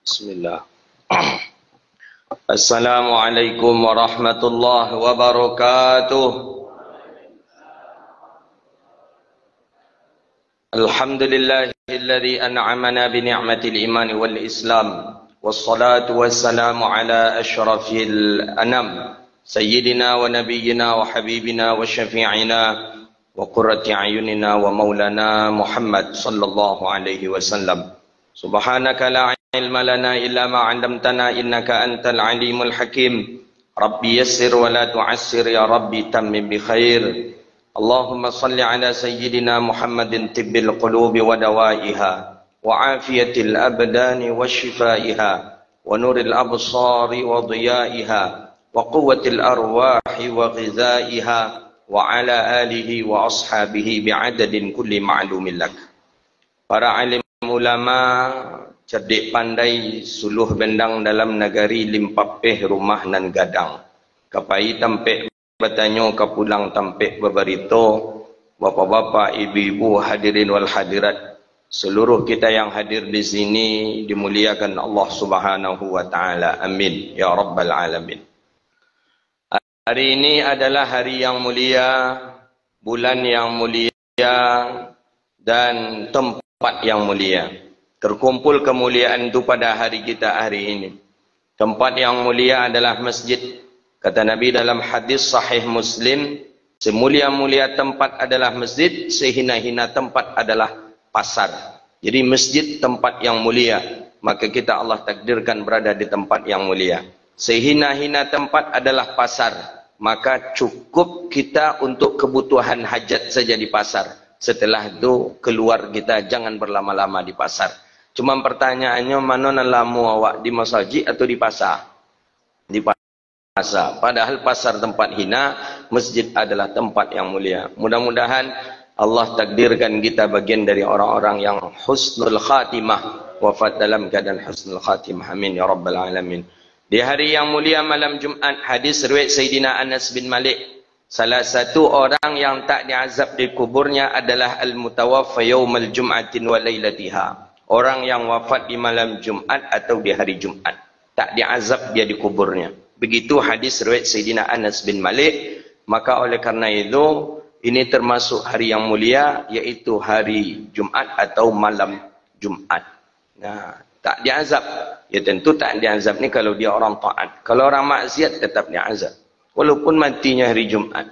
Bismillah. Assalamualaikum warahmatullahi wabarakatuh. Alhamdulillahilladzi an'amana bi ni'matil iman wal islam. Wassalatu wassalamu ala asyrafil anam. Sayyidina wa nabiyyina wa habibina wa syafi'ina wa qurrati a'yunina wa maulana Muhammad sallallahu alaihi wasallam. Subhanaka la ilma lana illa ma 'allamtana innaka antal alimul hakim. Rabbi yassir wa la tu'assir ya Rabbi tammim bi khair. Allahumma salli ala sayyidina Muhammadin tibbil qulubi wa dawaiha wa afiyatil abdani wa shifaiha wa nuril absari wa dhiyaiha wa quwwatil arwahi wa ghizaiha wa ala alihi wa ashabihi bi'adadin kulli ma'lumin lak. Para alim ulama, cerdik pandai, suluh bendang dalam negari limpapeh rumah nan gadang. Kapai tampek bertanyo kapulang tampek berberito. Bapak-bapak, ibu-ibu, hadirin wal hadirat, seluruh kita yang hadir di sini dimuliakan Allah Subhanahu wa taala. Amin ya rabbal alamin. Hari ini adalah hari yang mulia, bulan yang mulia, dan tempat yang mulia. Terkumpul kemuliaan itu pada hari kita hari ini. Tempat yang mulia adalah masjid. Kata Nabi dalam hadis sahih Muslim, semulia-mulia tempat adalah masjid, sehina-hina tempat adalah pasar. Jadi masjid tempat yang mulia, maka kita Allah takdirkan berada di tempat yang mulia. Sehina-hina tempat adalah pasar, maka cukup kita untuk kebutuhan hajat saja di pasar. Setelah itu keluar kita, jangan berlama-lama di pasar. Cuma pertanyaannya, mana nak lamu awak, di masjid atau di pasar? Di pasar. Padahal pasar tempat hina, masjid adalah tempat yang mulia. Mudah-mudahan Allah takdirkan kita bagian dari orang-orang yang husnul khatimah, wafat dalam keadaan husnul khatimah. Amin ya rabbal alamin. Di hari yang mulia malam Jumat, hadis riwayat Sayyidina Anas bin Malik, salah satu orang yang tak diazab di kuburnya adalah al-mutawaffa yaumal jum'atin wa lailatiha. Orang yang wafat di malam Jumat atau di hari Jumat, tak diazab dia di kuburnya. Begitu hadis riwayat Sayyidina Anas bin Malik. Maka oleh karena itu, ini termasuk hari yang mulia, yaitu hari Jumat atau malam Jumat. Nah, tak diazab. Ya tentu tak diazab ni kalau dia orang taat. Kalau orang maksiat tetap diazab, walaupun matinya hari Jumat.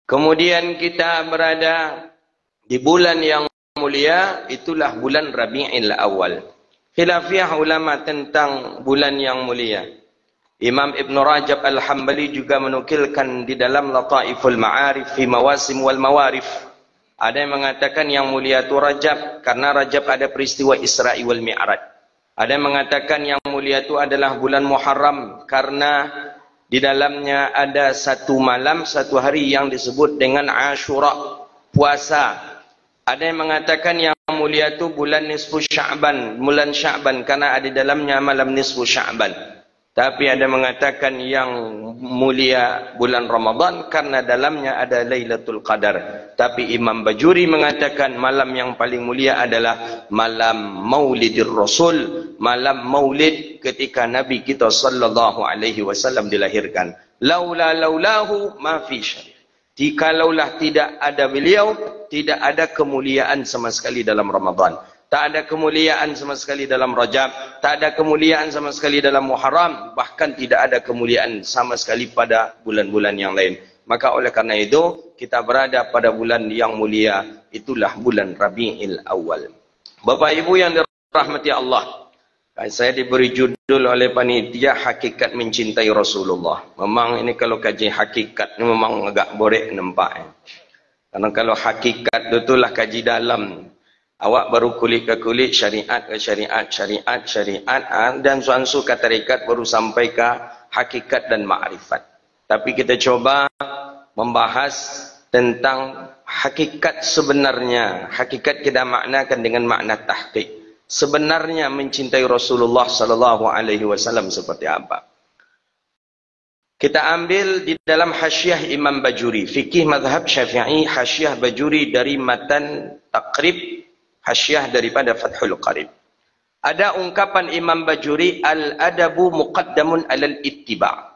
Kemudian kita berada di bulan yang mulia, itulah bulan Rabi'il Awal. Khilafiyah ulama tentang bulan yang mulia. Imam Ibn Rajab Al-Hambali juga menukilkan di dalam Lataiful Ma'arif fi Mawasim wal Mawarif. Ada yang mengatakan yang mulia itu Rajab, karena Rajab ada peristiwa Isra wal Mi'raj. Ada yang mengatakan yang mulia itu adalah bulan Muharram, karena di dalamnya ada satu malam, satu hari yang disebut dengan Ashura, puasa. Ada yang mengatakan yang mulia itu bulan nisfu Sya'ban, bulan Sya'ban, karena ada di dalamnya malam nisfu Sya'ban. Tapi ada mengatakan yang mulia bulan Ramadan, karena dalamnya ada Lailatul Qadar. Tapi Imam Bajuri mengatakan malam yang paling mulia adalah malam Maulidir Rasul, malam Maulid ketika Nabi kita sallallahu alaihi wasallam dilahirkan. Laulahu ma fi syai'. Jikalaulah tidak ada beliau, tidak ada kemuliaan sama sekali dalam Ramadan. Tak ada kemuliaan sama sekali dalam Rajab, tak ada kemuliaan sama sekali dalam Muharram, bahkan tidak ada kemuliaan sama sekali pada bulan-bulan yang lain. Maka oleh karena itu, kita berada pada bulan yang mulia, itulah bulan Rabi'il Awal. Bapak Ibu yang dirahmati Allah, saya diberi judul oleh panitia Hakikat Mencintai Rasulullah. Memang ini kalau kaji hakikat, ini memang agak borek nampak. Karena kalau hakikat itulah kaji dalam. Awak baru kulit ke kulit, syariat ke syariat, syariat, syariat, dan suansu ke tarikat baru sampai ke hakikat dan ma'rifat. Tapi kita coba membahas tentang hakikat sebenarnya. Hakikat kita maknakan dengan makna tahqiq. Sebenarnya mencintai Rasulullah sallallahu alaihi wasallam seperti apa? Kita ambil di dalam hasyiah Imam Bajuri, fikih mazhab Syafi'i, hasyiah Bajuri dari matan Taqrib, hasyiah daripada Fathul Qarib. Ada ungkapan Imam Bajuri, al-adabu muqaddamun alal ittiba'.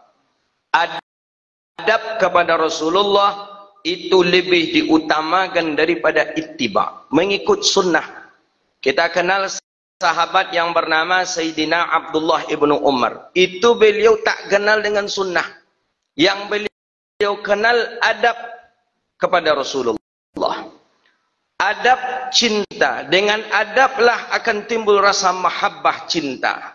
Adab kepada Rasulullah itu lebih diutamakan daripada ittiba', mengikut sunnah. Kita kenal sahabat yang bernama Sayyidina Abdullah ibnu Umar. Itu beliau tak kenal dengan sunnah. Yang beliau kenal adab kepada Rasulullah. Adab cinta. Dengan adablah akan timbul rasa mahabbah cinta.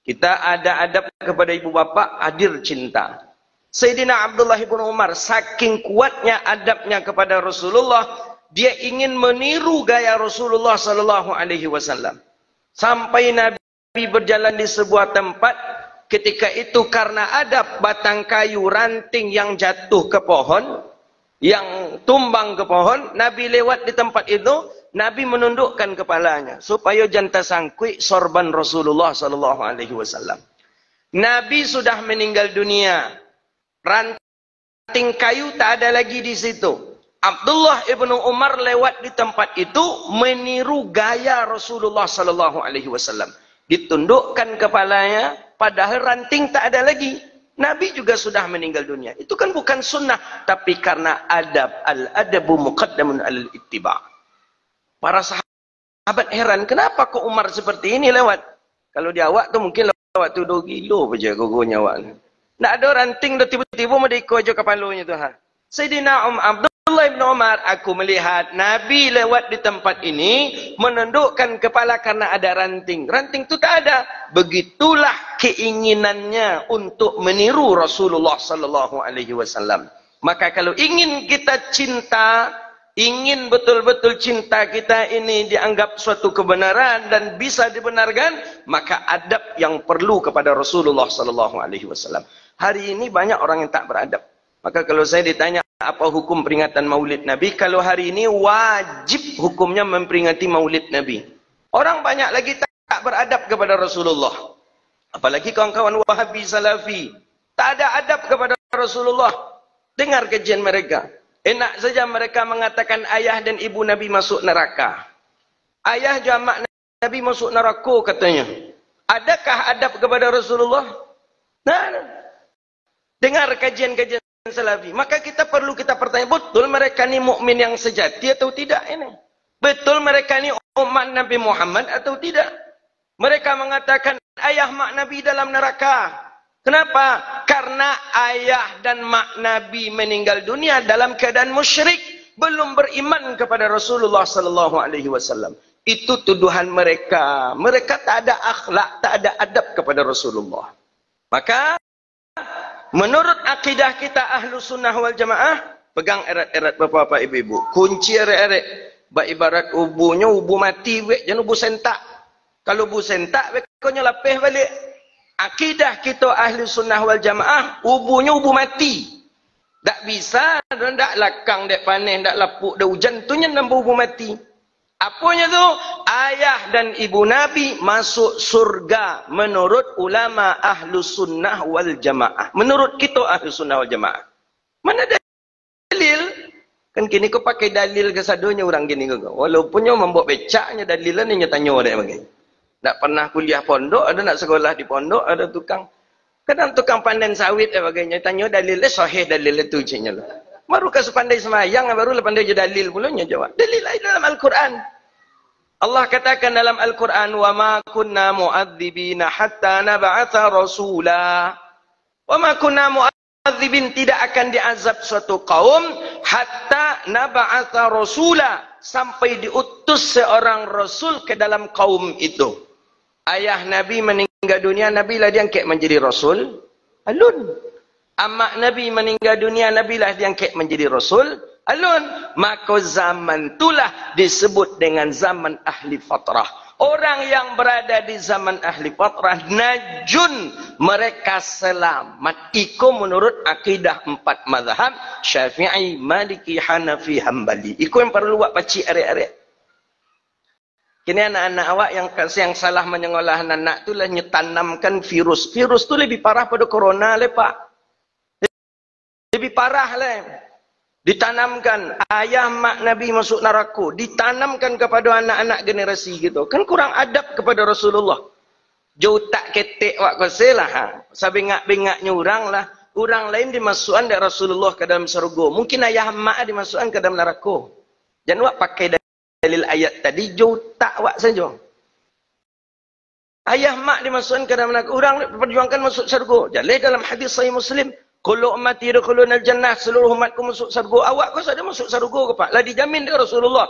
Kita ada adab kepada ibu bapa, hadir cinta. Sayyidina Abdullah ibn Umar, saking kuatnya adabnya kepada Rasulullah, dia ingin meniru gaya Rasulullah sallallahu alaihi wasallam. Sampai Nabi berjalan di sebuah tempat, ketika itu karena adab batang kayu ranting yang jatuh ke pohon, yang tumbang ke pohon, Nabi lewat di tempat itu, Nabi menundukkan kepalanya supaya jangan tersangkut sorban Rasulullah sallallahu alaihi wasallam. Nabi sudah meninggal dunia. Ranting kayu tak ada lagi di situ. Abdullah ibnu Umar lewat di tempat itu meniru gaya Rasulullah sallallahu alaihi wasallam. Ditundukkan kepalanya, padahal ranting tak ada lagi. Nabi juga sudah meninggal dunia. Itu kan bukan sunnah, tapi karena adab. Al-adabu muqaddamun alal ittiba'. Para sahabat heran, kenapa kok Umar seperti ini lewat? Kalau dia awak tu mungkin lewat tu 2 kilo saja gogonya awak. Tak ada ranting dah tiba-tiba mau diikut je kepalanya tu. Sayyidina Abdullah ibn Umar, aku melihat Nabi lewat di tempat ini menundukkan kepala karena ada ranting. Ranting tu tak ada. Begitulah keinginannya untuk meniru Rasulullah sallallahu alaihi wasallam. Maka kalau ingin kita cinta, ingin betul-betul cinta kita ini dianggap suatu kebenaran dan bisa dibenarkan, maka adab yang perlu kepada Rasulullah sallallahu alaihi wasallam. Hari ini banyak orang yang tak beradab. Maka kalau saya ditanya apa hukum peringatan Maulid Nabi, kalau hari ini wajib hukumnya memperingati Maulid Nabi. Orang banyak lagi tak beradab kepada Rasulullah. Apalagi kawan-kawan Wahabi Salafi, tak ada adab kepada Rasulullah. Dengar kajian mereka. Enak saja mereka mengatakan ayah dan ibu Nabi masuk neraka. Ayah jamak Nabi masuk neraka katanya. Adakah adab kepada Rasulullah? Nah. Dengar kajian-kajian Salafi. Maka kita perlu bertanya, betul mereka ni mukmin yang sejati atau tidak ini? Betul mereka ni umat Nabi Muhammad atau tidak? Mereka mengatakan ayah mak Nabi dalam neraka. Kenapa? Karena ayah dan mak Nabi meninggal dunia dalam keadaan musyrik, belum beriman kepada Rasulullah sallallahu alaihi wasallam. Itu tuduhan mereka. Mereka tak ada akhlak, tak ada adab kepada Rasulullah. Maka menurut akidah kita ahlu sunnah wal jamaah, pegang erat-erat bapak-bapak ibu-ibu. Kunci erat-erat. Ibarat ubunya, ubu mati, jangan ubu sentak. Kalau ubu sentak, kau lapih balik. Akidah kita ahli sunnah wal jamaah, ubunya ubu mati. Tak bisa, tak lakang, tak panen, tak lapuk, tak hujan, tu yang nampak ubu mati. Apanya tu? Ayah dan ibu Nabi masuk surga menurut ulama ahlu sunnah wal jamaah. Menurut kita ahlu sunnah wal jamaah. Mana dalil? Kan kini kau pakai dalil ke sadunya orang gini kau. Walaupunnya membawa becaknya dalilan ni tanya dia bagi. Tak pernah kuliah pondok, ada nak sekolah di pondok, ada tukang. Kadang tukang pandan sawit bagainya tanya dalilnya sahih dalil itu cina lah. Baru kasih pandai semayang, baru pandai je dalil pulanya jawab. Dalil lain dalam Al-Quran. Allah katakan dalam Al-Quran, wa ma kunna mu'adzibina hatta nab'atha rasula. Wa ma kunna mu'adzibin, tidak akan diazab suatu kaum hatta nab'atha rasula, sampai diutus seorang rasul ke dalam kaum itu. Ayah Nabi meninggal dunia, Nabi lah diangkat menjadi rasul. Alun. Amak Nabi meninggal dunia, Nabi lah diangkat menjadi rasul. Alun. Maka zaman itulah disebut dengan zaman ahli fatrah. Orang yang berada di zaman ahli fatrah, najun, mereka selamat. Itu menurut akidah 4 mazhab, Syafi'i, Maliki, Hanafi, Hambali. Itu yang perlu buat pacik arek-arek. Kini anak-anak awak yang salah menyekolah anak tu lah nyetanamkan virus. Virus tu lebih parah pada corona le pak. Lebih parah le. Ditanamkan ayah mak Nabi masuk neraka, ditanamkan kepada anak-anak generasi gitu. Kan kurang adab kepada Rasulullah. Jauh tak ketek wak koselah ha. Sabengak-bengaknya orang lah. Orang lain dimasukkan dari Rasulullah ke dalam surga. Mungkin ayah mak dimasukkan ke dalam neraka. Jangan wak pakai dalil ayat tadi, jauh tak wak saja. Ayah mak dimasukkan ke dalam neraka. Orang perjuangkan masuk surga. Jadi dalam hadis Sahih Muslim, kullu ummati yadkhuluna al-jannah, seluruh umatku masuk surga. Awak kau saja masuk surga ke Pak? Lah dijamin dari Rasulullah.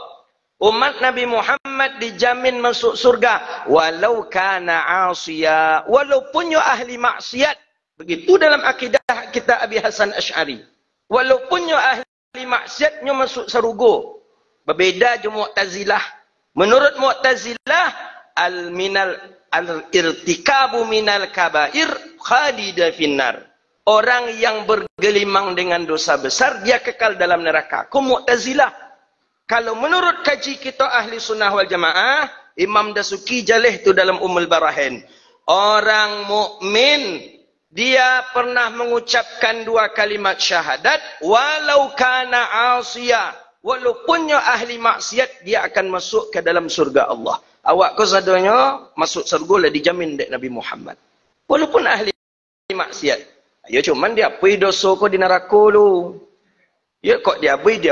Umat Nabi Muhammad dijamin masuk surga walau kana asiya, walaupun yo ahli maksiat. Begitu dalam akidah kita Abi Hasan Asy'ari. Walaupun yo ahli maksiat nyo masuk surga. Berbeda je Mu'tazilah. Menurut Mu'tazilah al-irtikabu minal kabair khalida finnar. Orang yang bergelimang dengan dosa besar, dia kekal dalam neraka. Kau Mu'tazilah. Kalau menurut kaji kita ahli sunnah wal jamaah, Imam Dasuki jalih tu dalam Ummul Barahin. Orang mukmin dia pernah mengucapkan dua kalimat syahadat, walau kana asiya. Walaupun dia ahli maksiat, dia akan masuk ke dalam surga Allah. Awak kau sadanya masuk surga lah dijamin dek Nabi Muhammad. Walaupun ahli maksiat. Ya cuman dia apui dosa kau di neraka lu. Ya kok dia apui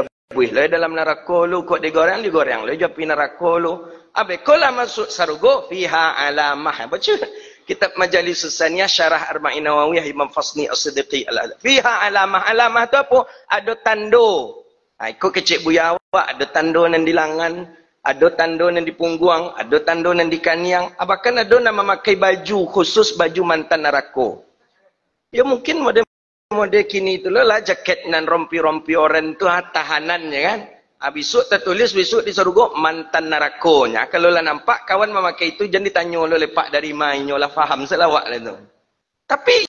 lah dalam neraka lu. Kok digoreng lah dia pergi neraka lu. Habis kau lah masuk surga fiha alamah. Baca kitab Majalis Susaniyah Syarah Arba'in Nawawiyah Imam Fasni As-Siddiqi Al-Adab. Fiha alamah. Alamah tu apa? Ada tando. Kau kecil buya awak ada tando nan di lengan, ada tando nan di punggung, ada tando nan di kaniang. Bahkan ada nama memakai baju khusus baju mantan neraka. Ya mungkin model kini itulah lah jaket nan rompi-rompi orang tu tahanannya kan. Besok tertulis besok di surga mantan nerakonya. Kalau lah nampak kawan memakai itu jangan ditanya lo lepak dari mainnya lah faham selawak lah tu. Tapi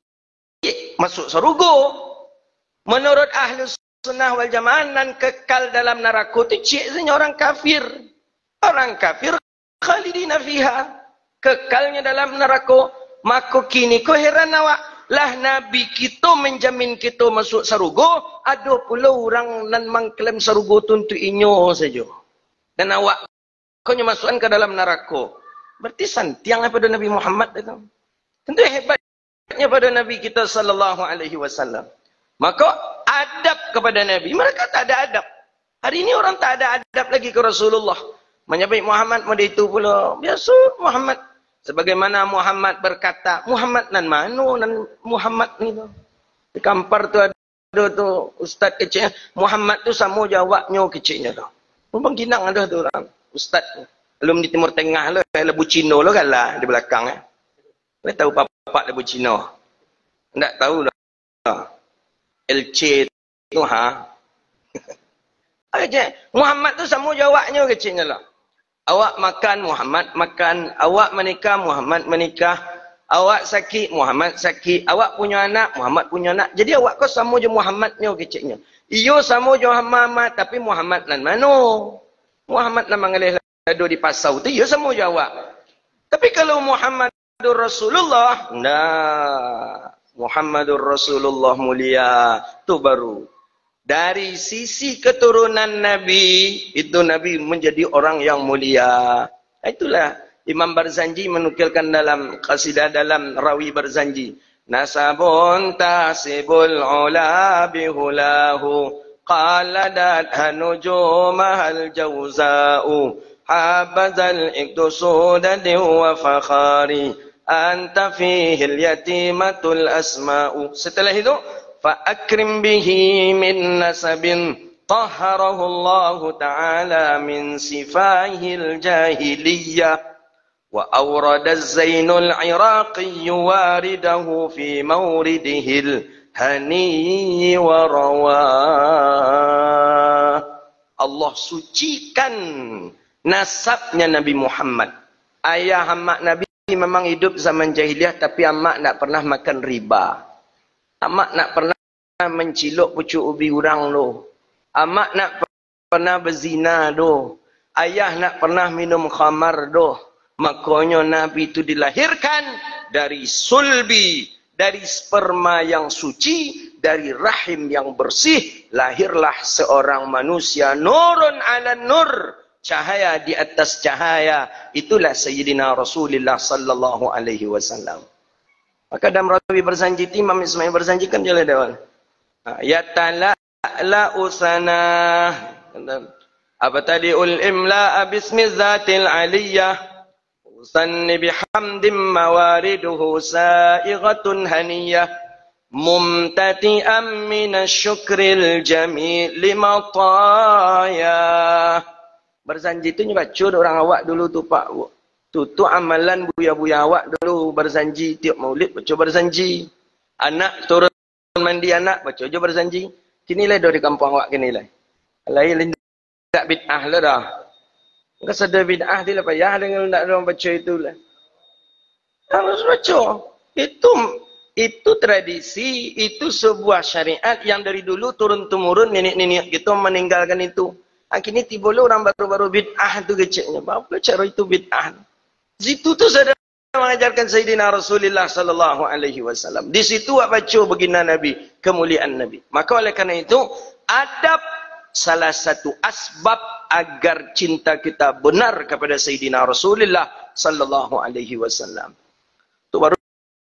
masuk surga. Menurut ahli sunnah wal jamaah nan kekal dalam neraka tu cik sebenarnya orang kafir. Orang kafir khalidina fiha. Kekalnya dalam neraka. Maka kini kau heran awak. Lah Nabi kita menjamin kita masuk surga, ada pula orang nan mengklaim surga tu untuk inyo saja. Dan awak kau masukkan ke dalam neraka. Berarti santiang pada Nabi Muhammad itu. Tentu hebatnya pada Nabi kita sallallahu alaihi wasallam. Maka adab kepada Nabi, mereka tak ada adab. Hari ini orang tak ada adab lagi ke Rasulullah. Menyebut Muhammad model itu pula. Biasa Muhammad. Sebagaimana Muhammad berkata, Muhammad nan mano nan Muhammad ni tu. Di kampar tu ada tu ustaz kecil. Muhammad tu sama jawabnya kecilnya tu. Memang kinang ada tu orang. Ustaz belum di Timur Tengah lah. Lebu Cina lah kan lah di belakang. Kau tahu apa-apa lebu Cina? Tak tahu lah. LC tu ha. Muhammad tu sama jawabnya kecilnya lah. Awak makan, Muhammad makan. Awak menikah, Muhammad menikah. Awak sakit, Muhammad sakit. Awak punya anak, Muhammad punya anak. Jadi awak kau sama je Muhammadnya kecilnya. Iyo sama je Muhammad, tapi Muhammad nan mano? Muhammad nan mengalih lado di pasau tu, iyo sama je awak. Tapi kalau Muhammadur Rasulullah, nah, Muhammadur Rasulullah mulia, tu baru. Dari sisi keturunan Nabi, itu Nabi menjadi orang yang mulia. Itulah Imam Barzanji menukilkan dalam qasidah dalam Rawi Barzanji. Nasabun tasibul ula bihulahu, qaladat hanujumahal jawza'u, habazal iktusudadi wa fakhari, anta fihil yatimatul asma'u. Setelah itu, فأكرم به من نسب طهره الله تعالى من سفاه الجاهلية وأورد الزين العراقي وارده في مورده الهني ورواه. Allah sucikan nasabnya Nabi Muhammad. Ayah amak Nabi memang hidup zaman jahiliyah, tapi amak tak pernah makan riba. Amak nak pernah menciluk pucuk ubi orang tu. Amak nak pernah berzina tu. Ayah nak pernah minum khamar tu. Makanya Nabi itu dilahirkan dari sulbi, dari sperma yang suci, dari rahim yang bersih, lahirlah seorang manusia nurun ala nur, cahaya di atas cahaya. Itulah Sayyidina Rasulullah sallallahu alaihi wasallam. Maka dalam rawi bersanji, Imam Ismail bersanjikan dia lawan. Ya tala'la usana. Apa tadi ul imla bismi zatil aliyah. Usanni bihamdim mawariduhu sa'igatun haniyah. Mumtati'am minasyukril jamil limataya. Bersanji itu baca orang awak dulu tu Pak. Tu amalan buya-buya awak dulu bersanji tiap maulid baca bersanji. Anak turun mandi anak baca je bersanji. Kinilah dari kampung awak kinilah. Lain tak bid'ah lah dah. Enggak sedar bid'ah dia lah payah dengan nak orang baca itulah. Harus baca. Itu tradisi, itu sebuah syariat yang dari dulu turun-temurun nenek-nenek kita meninggalkan itu. Kini tiba orang baru-baru bid'ah tu kecilnya. Apa cara itu bid'ah? Situ tu saya mengajarkan Sayyidina Rasulullah sallallahu alaihi wasallam. Di situ awak baca baginda Nabi, kemuliaan Nabi. Maka oleh kerana itu, adab salah satu asbab agar cinta kita benar kepada Sayyidina Rasulullah sallallahu alaihi wasallam. Itu baru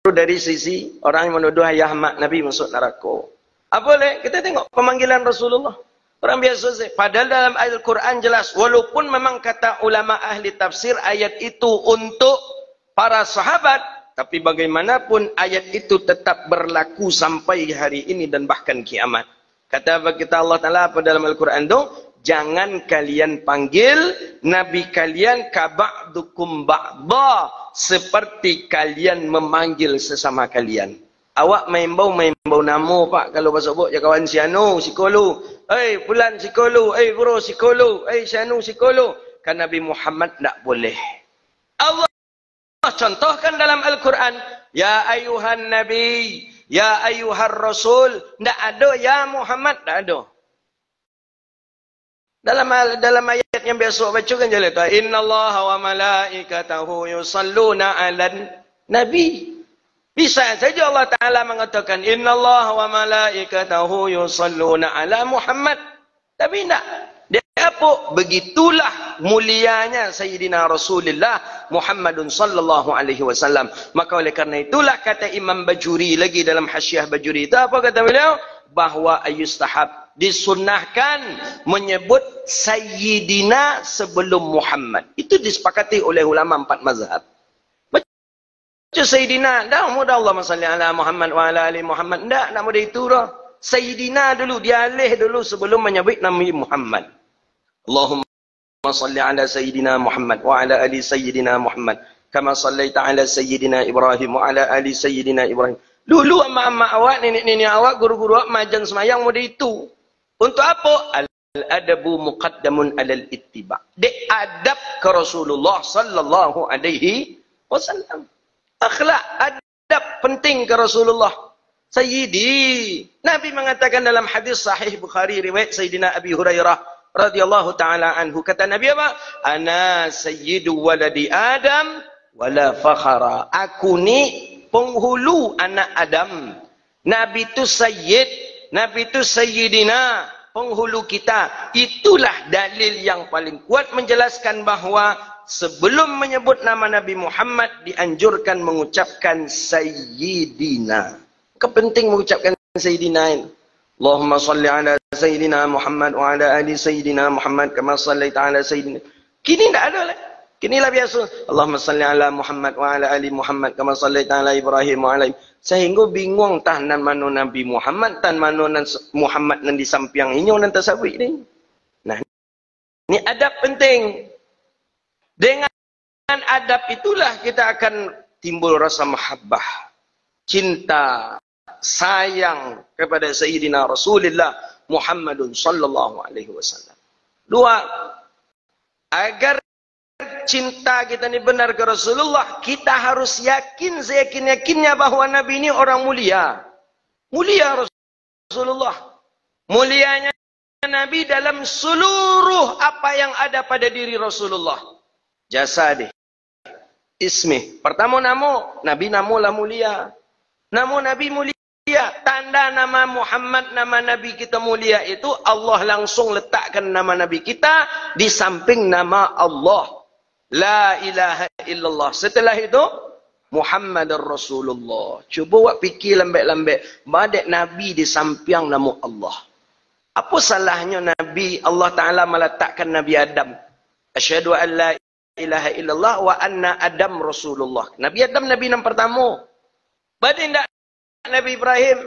dari sisi orang yang menuduh ayah mak Nabi masuk neraka. Apa boleh? Kita tengok pemanggilan Rasulullah. Orang biasa saja. Padahal dalam Al-Quran jelas, walaupun memang kata ulama ahli tafsir ayat itu untuk para sahabat, tapi bagaimanapun ayat itu tetap berlaku sampai hari ini dan bahkan kiamat. Kata kita Allah Ta'ala pada dalam Al-Quran itu, jangan kalian panggil Nabi kalian kaba'dukum ba'da, seperti kalian memanggil sesama kalian. Awak main bau nama Pak. Kalau bahasa buk, ya kawan si Anu, si Kolu. Fulan si Kolu. Bro si Kolu. Si Anu si Kolu. Kan Nabi Muhammad tak boleh. Allah contohkan dalam Al-Quran. Ya ayuhan Nabi. Ya ayuhan Rasul. Tak ada ya Muhammad. Tak ada. Dalam ayat yang biasa baca kan jelas. Inna Allah wa malaikatahu yusalluna ala Nabi. Bisa saja Allah Ta'ala mengatakan Inna Allah wa malaikatahu yusalluna ala Muhammad. Tapi tidak. Dia apa? Begitulah mulianya Sayyidina Rasulullah Muhammadun sallallahu alaihi wasallam. Maka oleh kerana itulah kata Imam Bajuri lagi dalam Hasyiah Bajuri itu apa kata beliau? Bahawa ayustahab, disunnahkan menyebut Sayyidina sebelum Muhammad. Itu disepakati oleh ulama 4 mazhab. Sayyidina, dah mudah Allahumma salli ala Muhammad wa ala ali Muhammad. Tak, nak mudah itu dah. Sayyidina dulu, dialih dulu sebelum menyebut Nabi Muhammad. Allahumma salli ala Sayyidina Muhammad wa ala ali Sayyidina Muhammad. Kama sallaita ala Sayyidina Ibrahim wa ala ali Sayyidina Ibrahim. Dulu amma-amma awak, nenek-nenek awak, guru-guru awak, majan semayang mudah itu. Untuk apa? Al-adabu muqaddamun alal ittiba. Adab ke Rasulullah sallallahu alaihi wasallam. Akhlak, adab penting ke Rasulullah. Sayyidi. Nabi mengatakan dalam hadis sahih Bukhari riwayat Sayyidina Abi Hurairah radhiyallahu taala anhu, kata Nabi apa? Ana sayyidu waladi Adam wala fakhara. Aku ni penghulu anak Adam. Nabi itu sayyid, Nabi itu sayyidina, penghulu kita. Itulah dalil yang paling kuat menjelaskan bahawa sebelum menyebut nama Nabi Muhammad dianjurkan mengucapkan Sayyidina. Kepenting mengucapkan Sayyidina ini. Allahumma salli ala Sayyidina Muhammad wa ala ali Sayyidina Muhammad kama sallaita ala Sayyidina. Kini tak ada lah. Kinilah biasa. Allahumma salli ala Muhammad wa ala ali Muhammad kama sallaita ala Ibrahim wa ala. Sehingga bingung tah nan mana Nabi Muhammad, tan mana nan Muhammad nan di samping ini nan tasawuf ni. Nah, ni adab penting. Dengan adab itulah kita akan timbul rasa mahabbah, cinta, sayang kepada Sayyidina Rasulullah Muhammadun sallallahu alaihi wasallam. Dua, agar cinta kita ini benar ke Rasulullah, kita harus yakin seyakin-yakinnya bahawa Nabi ini orang mulia. Mulia Rasulullah. Mulianya Nabi dalam seluruh apa yang ada pada diri Rasulullah. Jasadih, ismih. Pertama nama, Nabi namalah mulia. Nama Nabi mulia tanda nama Muhammad, nama Nabi kita mulia itu, Allah langsung letakkan nama Nabi kita di samping nama Allah. La ilaha illallah. Setelah itu, Muhammad Rasulullah. Cuba buat fikir lembek-lembek. Badek Nabi di samping nama Allah. Apa salahnya Nabi, Allah Ta'ala meletakkan Nabi Adam. Asyhadu an la ilaha illallah wa anna Adam Rasulullah. Nabi Adam Nabi yang pertama. Badai tidak Nabi Ibrahim,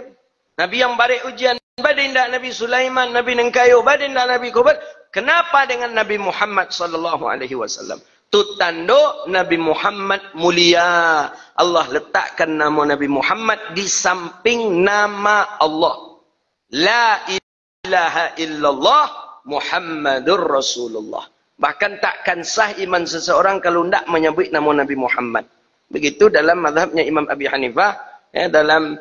Nabi yang barik ujian. Badai tidak Nabi Sulaiman, Nabi Nengkayo. Badai tidak Nabi Kubat. Kenapa dengan Nabi Muhammad sallallahu alaihi wasallam? Itu tanda Nabi Muhammad mulia. Allah letakkan nama Nabi Muhammad di samping nama Allah. La ilaha illallah Muhammadur Rasulullah. Bahkan takkan sah iman seseorang kalau tidak menyebut nama Nabi Muhammad. Begitu dalam mazhabnya Imam Abi Hanifah, ya, dalam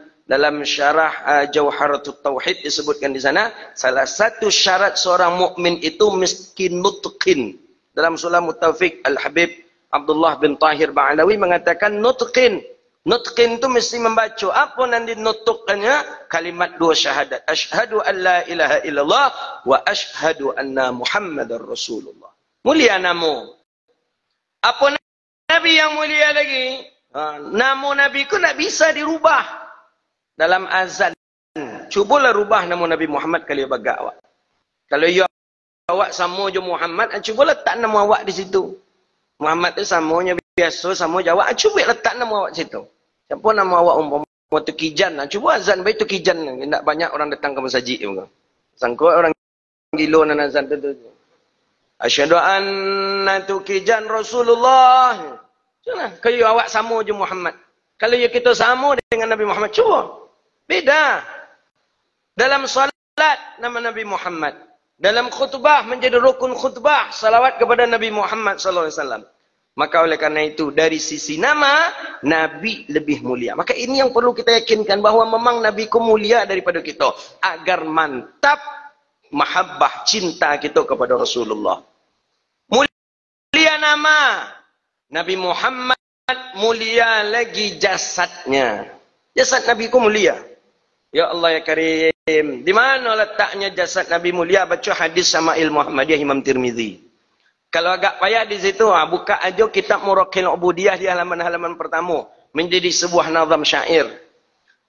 syarah Jauharatul Tauhid disebutkan di sana, salah satu syarat seorang mukmin itu miskin nutqin. Dalam surah Mutawfiq Al-Habib Abdullah bin Tahir Ba'alawi mengatakan nutqin. Nutqin itu mesti membaca. Apa nanti nutukkannya? Kalimat dua syahadat. Asyhadu an la ilaha illallah wa asyhadu anna Muhammadar Rasulullah. Mulia namu. Apa Nabi yang mulia lagi? Nama Nabi ku tak bisa dirubah. Dalam azan. Cubalah rubah nama Nabi Muhammad kali bagak awak. Kalau ya awak sama je Muhammad, cuba letak nama awak di situ. Muhammad tu samanya biasa, sama Jawa. Cuba letak nama awak di situ. Siapa nama awak umpama Tukijan? Cuba azan baik Tukijan. Tak banyak orang datang ke masjid. Sangka orang gila nak azan tu. Asyhadu anna Tukijan Rasulullah. Jangan. Kalau awak sama je Muhammad. Kalau kita sama dengan Nabi Muhammad, cuba. Beda. Dalam salat nama Nabi Muhammad. Dalam khutbah menjadi rukun khutbah salawat kepada Nabi Muhammad sallallahu alaihi wasallam. Maka oleh karena itu dari sisi nama Nabi lebih mulia. Maka ini yang perlu kita yakinkan bahawa memang Nabi ku mulia daripada kita agar mantap mahabbah cinta kita kepada Rasulullah. Mulia nama Nabi Muhammad, mulia lagi jasadnya. Jasad Nabi ku mulia. Ya Allah ya Karim. Di mana letaknya jasad Nabi mulia? Baca hadis Syama'il Muhammadiyah Imam Tirmizi. Kalau agak payah di situ, buka aja kitab Murakil Ubudiyah di halaman-halaman pertama. Menjadi sebuah nazam syair.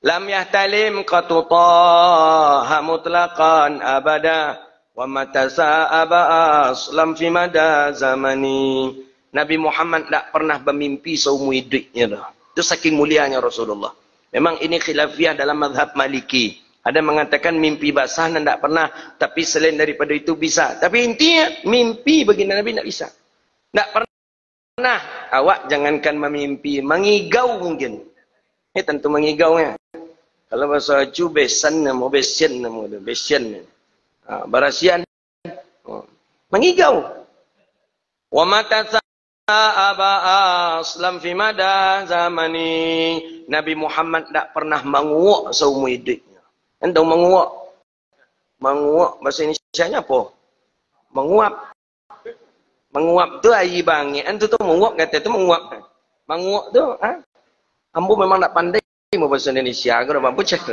Lam yahtalim qatutaha mutlaqan abada. Wa matasa'aba aslam fi mada zamani. Nabi Muhammad tak pernah bermimpi seumur hidupnya. Itu saking mulianya Rasulullah. Memang ini khilafiyah dalam mazhab Maliki. Ada mengatakan mimpi basah dan tak pernah. Tapi selain daripada itu bisa. Tapi intinya mimpi bagi Nabi tak bisa. Tak pernah. Awak jangankan memimpi. Mengigau mungkin. Tentu mengigau ya. Kalau bahasa Cu besan nama. Besian nama. Besian. Barasian. Mengigau. Wa mata Aba aslam fi mada zamani. Nabi Muhammad tak pernah menguak seumur hidupnya. Entah menguak. Menguak bahasa Indonesianya apa? Menguap. Menguap tu air bangi. Entah tu menguap kata tu menguap. Menguap tu, ambo memang tak pandai mau bahasa Indonesia. Aku dah mampu cek.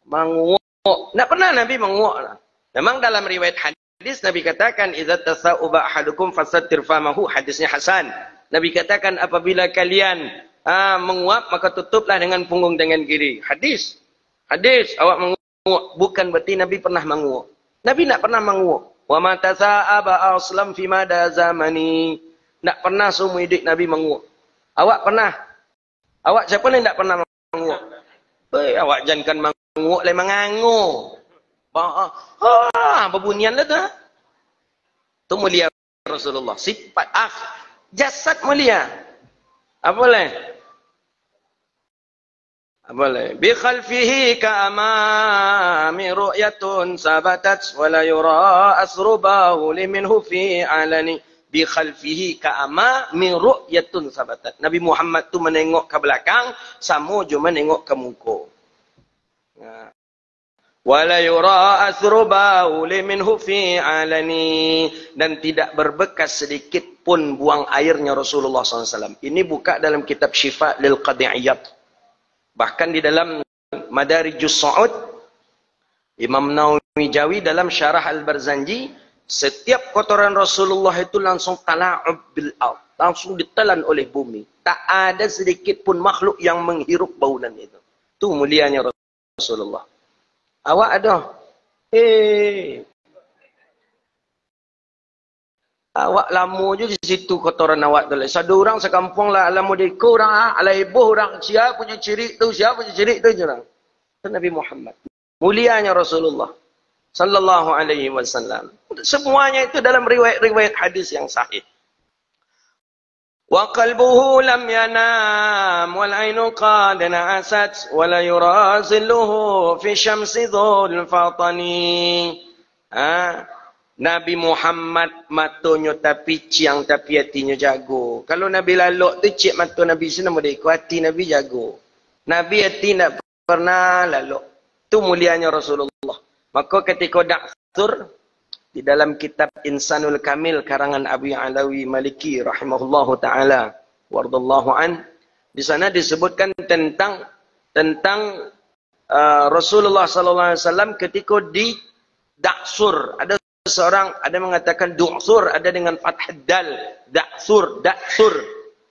Menguak. Tak pernah Nabi menguak. Memang dalam riwayat hadis Nabi katakan idza tasauba ahadukum fasattir famahu, hadisnya Hasan. Nabi katakan apabila kalian menguap maka tutuplah dengan punggung tangan kiri. Hadis awak menguap bukan berarti Nabi pernah menguap. Nabi tak pernah menguap. Wa ma tasa'aba aslam fi mada zamani. Tak pernah seumur hidup Nabi menguap. Awak pernah? Awak siapa yang tak pernah menguap? Awak jangankan menguap lain mengangur. Berbunyian lah tu. Itu mulia Rasulullah. Sifat jasad mulia. Apa boleh? Apa boleh? Bi khalfihi ka amami ru'yatun sabatat wa la yura asrubahu liminhu fi alani. Bi khalfihi ka amami ru'yatun sabatat. Nabi Muhammad tu menengok ke belakang sama je menengok ke muka. Wala yura asrubahu liminhu fi alani. Dan tidak berbekas sedikit pun buang airnya Rasulullah SAW. Ini buka dalam kitab Syifa lil Qadi'iyat. Bahkan di dalam Madarijus Sa'ud, Imam Nawawi Jawi dalam Syarah Al-Barzanji, setiap kotoran Rasulullah itu langsung tala'ub bil ard, langsung ditelan oleh bumi. Tak ada sedikit pun makhluk yang menghirup baunan itu. Itu mulianya Rasulullah. Awak ada? Awak lama je di situ kotoran awak tu. Satu orang sekampung lah, alamudiko orang, alaibuh orang, siapa punya ciri tu, siapa punya ciri tu je orang. Itu Nabi Muhammad. Mulianya Rasulullah sallallahu alaihi wasallam. Semuanya itu dalam riwayat-riwayat hadis yang sahih. Wa qalbuhu lam yanam wal ainu qad na'asat wa la yurazilluhu fi syamsi dhul fatani. Nabi Muhammad matonyo tapi ciang tapi hatinya jago. Kalau Nabi lalok tu cik mata Nabi sana merdeka, hati Nabi jago. Nabi hati tak pernah lalok. Itu mulianya Rasulullah. Maka ketika daktur di dalam kitab Insanul Kamil karangan Abu Alawi Maliki rahimahullahu taala wardallahu an, di sana disebutkan tentang Rasulullah sallallahu alaihi wasallam ketika di daksur. Ada seorang, ada mengatakan du'sur, ada dengan fathah dal, daksur.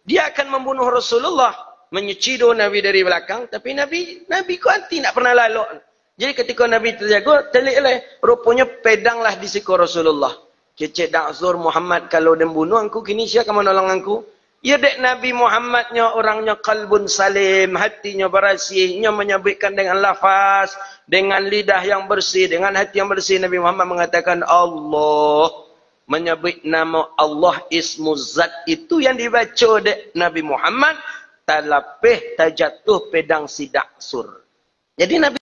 Dia akan membunuh Rasulullah, menyecido Nabi dari belakang, tapi Nabi ku hati tak pernah lalok. Jadi ketika Nabi terjaga, telik rupanya pedanglah di siku Rasulullah. Kecek daksur Muhammad, kalau dia bunuh aku, kini siapa akan menolong aku? Ya dek Nabi Muhammadnya orangnya qalbun salim, hatinya bersihnya menyebutkan dengan lafaz, dengan lidah yang bersih, dengan hati yang bersih. Nabi Muhammad mengatakan Allah, menyebut nama Allah ismu zat itu yang dibaca dek Nabi Muhammad, talapih tajatuh pedang si daksur. Jadi Nabi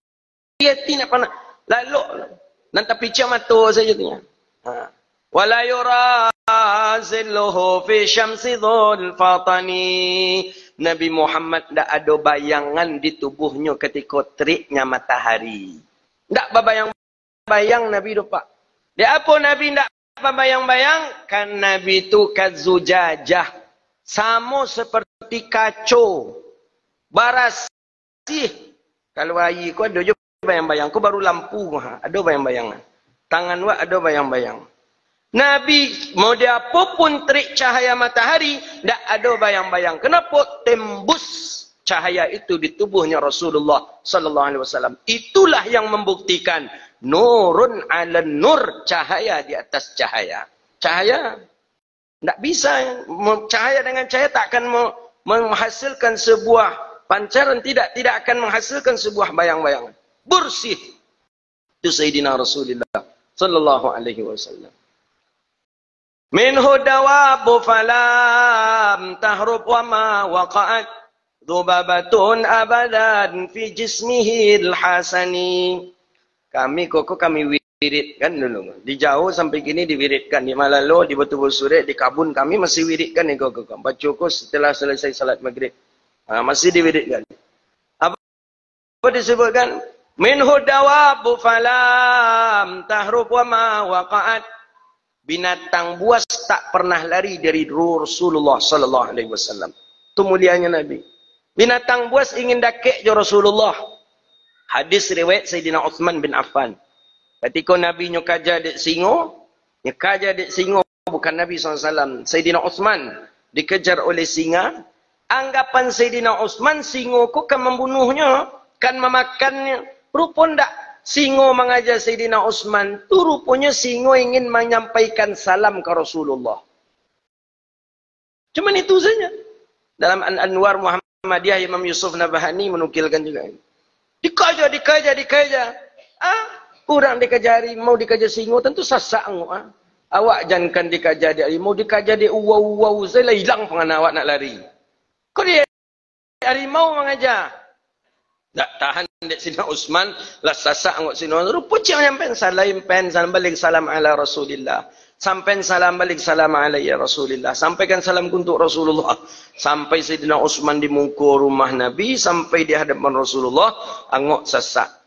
hati nak pernah lalok nan tapi cam mata saja tu. Wala yurazilluhu fi syamsi dhul fatani. Nabi Muhammad tak ada bayangan di tubuhnya ketika teriknya matahari. Tak berbayang-bayang Nabi tu pak. Dia apa Nabi tak berbayang-bayang? Kan Nabi tu kazujajah, sama seperti kaco barasih. Kalau air ku ada je bayang-bayang, ku baru lampu ada bayang-bayang. Tangan wa ada bayang-bayang. Nabi mau dia apapun terik cahaya matahari, tak ada bayang-bayang. Kenapa? Tembus cahaya itu di tubuhnya Rasulullah sallallahu alaihi wasallam. Itulah yang membuktikan nurun 'ala nur, cahaya di atas cahaya. Cahaya tak bisa, cahaya dengan cahaya tak akan menghasilkan sebuah pancaran, tidak akan menghasilkan sebuah bayang-bayang. Bersih itu Sayyidina Rasulullah sallallahu alaihi wasallam. Minhu dawabu falam tahrub wa ma waqa'at dhubabatun abadan fi jismihi al-hasani. Kami wiridkan dulu. Di jauh sampai kini diwiridkan. Di Malalo, di Batu Surat, di Kabun kami masih wiridkan ni koko. Baca kok setelah selesai salat maghrib. Masih diwiridkan. Apa disebutkan? Minhu dawabu falam tahrub wa ma waqa'at. Binatang buas tak pernah lari dari Rasulullah sallallahu alaihi wasallam. Itu mulianya Nabi. Binatang buas ingin dakek je Rasulullah. Hadis riwayat Sayyidina Uthman bin Affan. Ketika Nabi nyukaja dek singo, bukan Nabi SAW. Sayyidina Uthman dikejar oleh singa. Anggapan Sayyidina Uthman singo ku kan membunuhnya, kan memakannya. Rupanya tak singo mengajar Sayyidina Uthman. Tu rupanya singo ingin menyampaikan salam ke Rasulullah. Cuman itu saja. Dalam Anwar Muhammadiyah Imam Yusuf Nabahani menukilkan juga. Dikaja. Kurang dikaja harimau, dikaja singo, tentu sasak. Awak jangan dikaja di harimau, dikaja di uwau-uwau. Saya hilang pengen awak nak lari. Kau dia harimau mengajar. Tak tahan dek Sayyidina Uthman lah sasak ngok sino. Rupa cik nyampen salam balik salam ala Rasulillah. Sampai salam balik salam ala ya Rasulillah. Sampaikan salam untuk Rasulullah. Sampai Sayyidina Uthman di muka rumah Nabi, sampai di hadapan Rasulullah, angok sasak.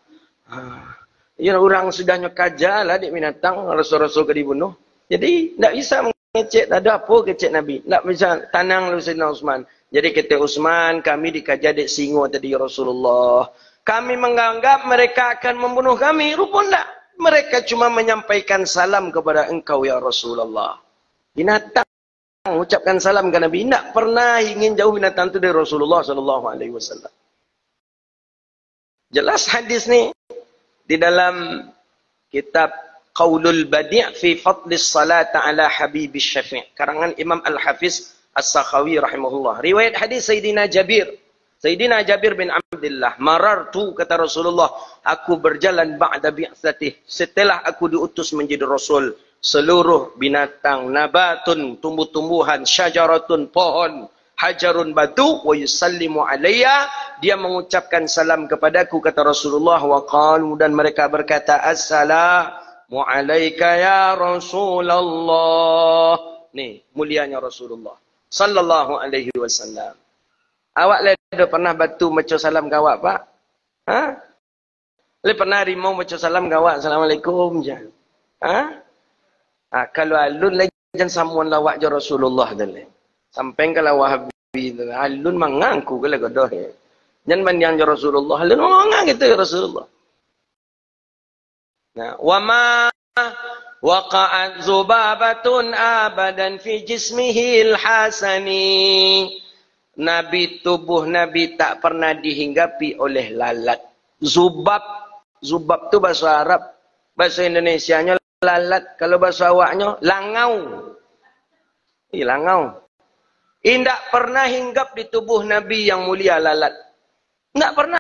Ya orang sudah nyekaja lah dek binatang Rasul-Rasul ke dibunuh. Jadi tak bisa mengecek, tak ada apa kecek Nabi. Tak bisa tanang lu Sayyidina Uthman. Jadi kata Uthman, kami dikaja dek singo tadi Rasulullah. Kami menganggap mereka akan membunuh kami. Rupanya tidak. Mereka cuma menyampaikan salam kepada engkau ya Rasulullah. Binatang ucapkan salam ke Nabi. Tidak pernah ingin jauh binatang itu dari Rasulullah SAW. Jelas hadis ni di dalam kitab Qaulul Badi' fi Fadlis Salat ala Habibis Syafi'. Karangan Imam Al-Hafiz As-Sakhawi rahimahullah. Riwayat hadis Sayyidina Jabir. Sayyidina Jabir bin Abdullah, marartu kata Rasulullah, aku berjalan ba'da bi'tsatih, setelah aku diutus menjadi rasul, seluruh binatang, nabatun, tumbuh-tumbuhan, syajaratun, pohon, hajarun, batu, wa yusallimu alayya, dia mengucapkan salam kepadaku kata Rasulullah, wa qalu, dan mereka berkata assalamu alayka ya Rasulullah. Nih, mulianya Rasulullah sallallahu alaihi wasallam. Awak dah pernah batu baca salam ke awak, Pak? Ha? Le pernah rimau baca salam ke awak, Assalamualaikum je. Ha? Ha, kalau alun lagi jangan samuan lawak je Rasulullah dah. Sampai kalau Wahabi alun mangangku kalau gadoh. Jangan mandiang je Rasulullah, alun mangang gitu ya Rasulullah. Nah, wa ma waqa'at zubabatun abadan fi jismihi al-hasani. Nabi, tubuh Nabi tak pernah dihinggapi oleh lalat. Zubab. Zubab tu bahasa Arab. Bahasa Indonesianya lalat. Kalau bahasa awaknya, langau. Langau. Tidak pernah hinggap di tubuh Nabi yang mulia lalat. Tidak pernah.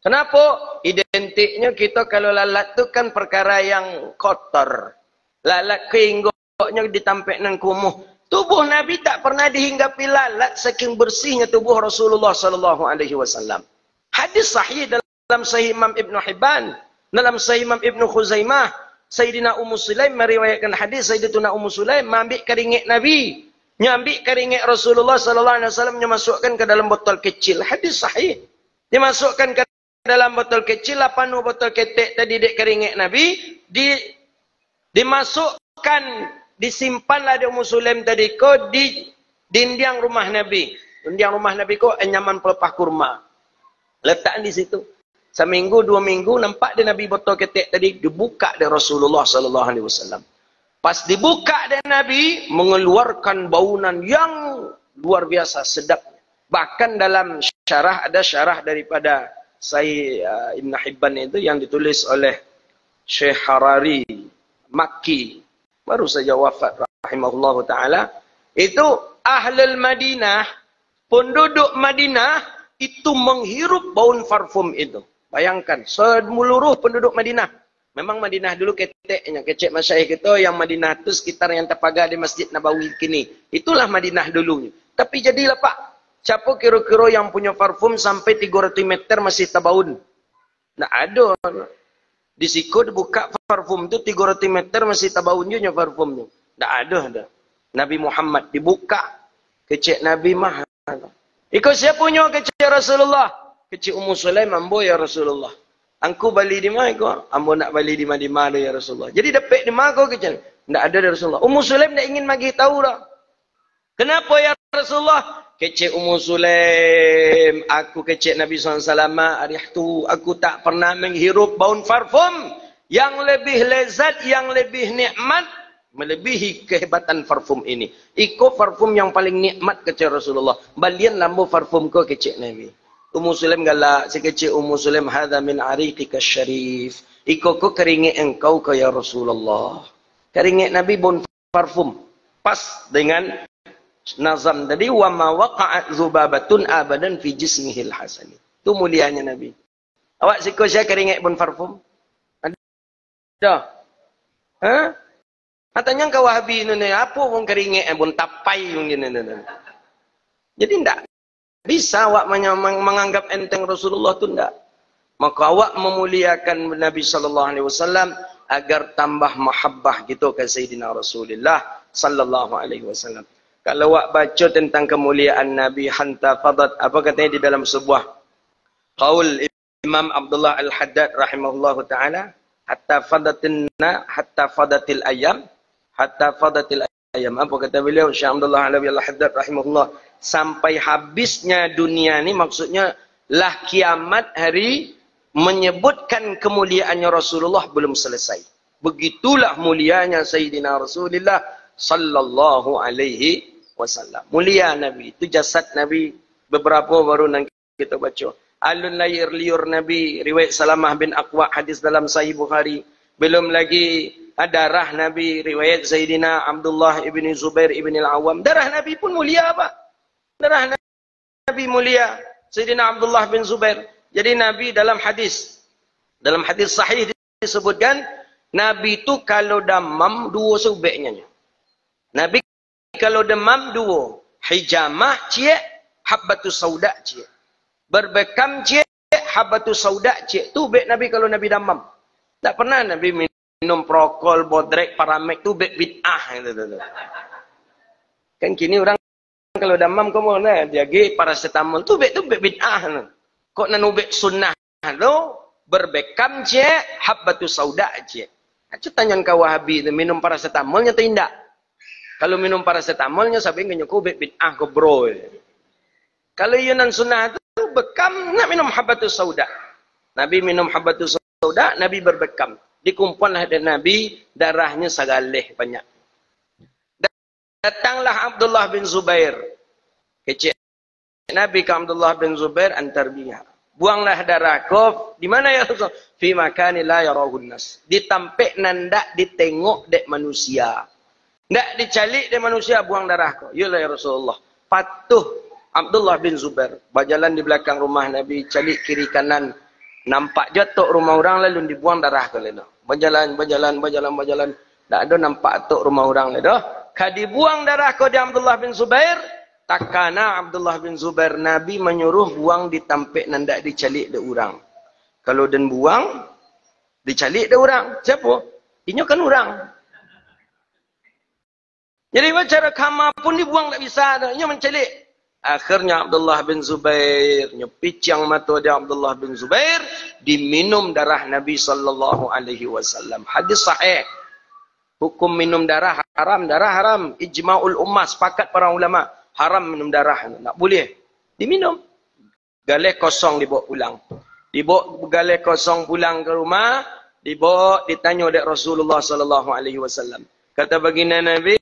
Kenapa? Identiknya kita kalau lalat tu kan perkara yang kotor. Lalat keinggoknya ditampek dengan kumuh. Tubuh Nabi tak pernah dihinggapi lalat saking bersihnya tubuh Rasulullah sallallahu alaihi wasallam. Hadis sahih dalam Sahih Imam Ibn Hibban, dalam Sahih Imam Ibn Khuzaimah, Sayyidina Ummu Sulaim meriwayatkan hadis Sayyidatuna Ummu Sulaim mengambil keringik Nabi, nyambil keringik Rasulullah sallallahu alaihi wasallam, masukkan ke dalam botol kecil. Hadis sahih. Dimasukkan ke dalam botol kecil, penuh botol ketek tadi dek keringik Nabi, dimasukkan, disimpanlah di Ummu Sulaim tadi ko di dinding rumah Nabi. Dinding rumah Nabi ko anyaman pelepah kurma. Letak di situ. Seminggu, 2 minggu nampak di Nabi botol ketek tadi dibuka dari Rasulullah sallallahu alaihi wasallam. Pas dibuka dari Nabi mengeluarkan baunan yang luar biasa sedap. Bahkan dalam syarah ada syarah daripada Sahih Ibn Hibban itu yang ditulis oleh Syekh Harari Makki, baru saja wafat rahimahullahu ta'ala. Itu Ahlul Madinah, penduduk Madinah itu menghirup bau parfum itu. Bayangkan, seluruh penduduk Madinah. Memang Madinah dulu keteknya, kecek masyayikh itu yang Madinah itu sekitar yang terpagar di Masjid Nabawi kini. Itulah Madinah dulunya. Tapi jadilah Pak, siapa kira-kira yang punya parfum sampai 300 meter masih tabaun? Nah ada. Di siku dibuka parfum tu 300 meter masih tabaunnya parfumnya. Tak ada. Nabi Muhammad dibuka. Kecik Nabi mah. Ikut siapa punya kecik Rasulullah? Kecik Ummu Sulaim ambo ya Rasulullah. Angku balik di mana ko? Ambo nak balik di mana ya Rasulullah. Jadi dapat di mana ko kecik? Tak ada dari Rasulullah. Ummu Sulaim tak ingin bagi tahu dah. Kenapa ya Rasulullah? Kecik Ummu Sulaim, aku kecik Nabi SAW, arihtu, aku tak pernah menghirup bau parfum yang lebih lezat, yang lebih nikmat, melebihi kehebatan parfum ini. Iko parfum yang paling nikmat kecik Rasulullah. Balian lambu parfum ko kecik Nabi. Ummu Sulaim galak, si kecik Ummu Sulaim, hadha min ariqika syarif. Iko ko keringik engkau ke ya Rasulullah. Keringik Nabi bau parfum. Pas dengan nazam tadi, wa ma waqa'at zubabatun abadan fi jismihil hasani. Itu mulianya Nabi. Awak siko saya keringik pun parfum? Ada? Ha? Katanya kau Wahabi ini apa pun keringik pun tapai mungkin. Jadi ndak bisa awak menganggap enteng Rasulullah tu ndak. Maka awak memuliakan Nabi sallallahu alaihi wasallam agar tambah mahabbah gitu ke Sayyidina Rasulullah sallallahu alaihi wasallam. Kalau awak baca tentang kemuliaan Nabi hanta fadat, apa katanya di dalam sebuah qaul Imam Abdullah Al-Haddad rahimahullahu taala, hatta fadatil ayam, apa kata beliau Syekh Abdullah Al-Haddad rahimahullah, sampai habisnya dunia ni, maksudnya lah kiamat hari menyebutkan kemuliaannya Rasulullah belum selesai. Begitulah mulianya Sayyidina Rasulullah sallallahu alaihi wasallam. Mulia Nabi, itu jasad Nabi. Beberapa baru nanti kita baca. Alun layar liur Nabi, riwayat Salamah bin Aqwa, hadis dalam Sahih Bukhari. Belum lagi darah Nabi, riwayat Sayyidina Abdullah ibn Zubair ibn al-Awwam. Darah Nabi pun mulia apa? Darah Nabi mulia. Sayyidina Abdullah bin Zubair. Jadi Nabi dalam hadis sahih disebutkan, Nabi itu kalau demam dua seubeknya. Nabi kalau demam dua, hijamah cie, habbatus sauda cie. Berbekam cie, habbatus sauda cie. Tu ubek Nabi kalau Nabi demam. Tak pernah Nabi minum prokol, bodrek, paramek, tu ubek bid'ah. Kan kini orang kalau demam kamu nak diagi paracetamol, tu ubek bid'ah. Kok nan ubek sunnah tu berbekam cie, habbatus sauda cie. Acu tanyakan kau Wahabi minum paracetamolnya tindak. Kalau minum paracetamolnya sampai ngenyok ubek bid'ah ke bro. Kalau yunan sunnah tu bekam nak minum habbatus sauda. Nabi minum habbatus sauda, Nabi berbekam. Dikumpullah dan Nabi darahnya sagaleh banyak. Datanglah Abdullah bin Zubair. Kecik Nabi ke Abdullah bin Zubair antar biha. Buanglah darahku. Di mana ya Rasul? Fi makani la yarahun nas. Ditampek nandak ditengok dek manusia. Ndak dicalik dek manusia, buang darahku. Yalah ya Rasulullah. Patuh Abdullah bin Zubair. Berjalan di belakang rumah Nabi, calik kiri kanan. Nampak jatuh rumah orang lalu dibuang darahku. Berjalan. Tak ada nampak atuk rumah orang le dah. Kadi buang darah ko di Abdullah bin Zubair, takana Abdullah bin Zubair Nabi menyuruh buang di tampek nandak dicalik de orang. Kalau den buang dicalik de orang, siapa? Inyo kan orang. Jadi cara kama pun dibuang tak bisa dah, inyo mencalik. Akhirnya Abdullah bin Zubair nyepicang mata dia Abdullah bin Zubair diminum darah Nabi sallallahu alaihi wasallam. Hadis sahih. Hukum minum darah haram. Ijma'ul ummah, sepakat para ulama. Haram minum darah. Tak boleh. Diminum. Galeh kosong dibawa pulang. Dibawa galeh kosong pulang ke rumah. Dibawa, ditanya oleh Rasulullah sallallahu alaihi wasallam. Kata baginda Nabi,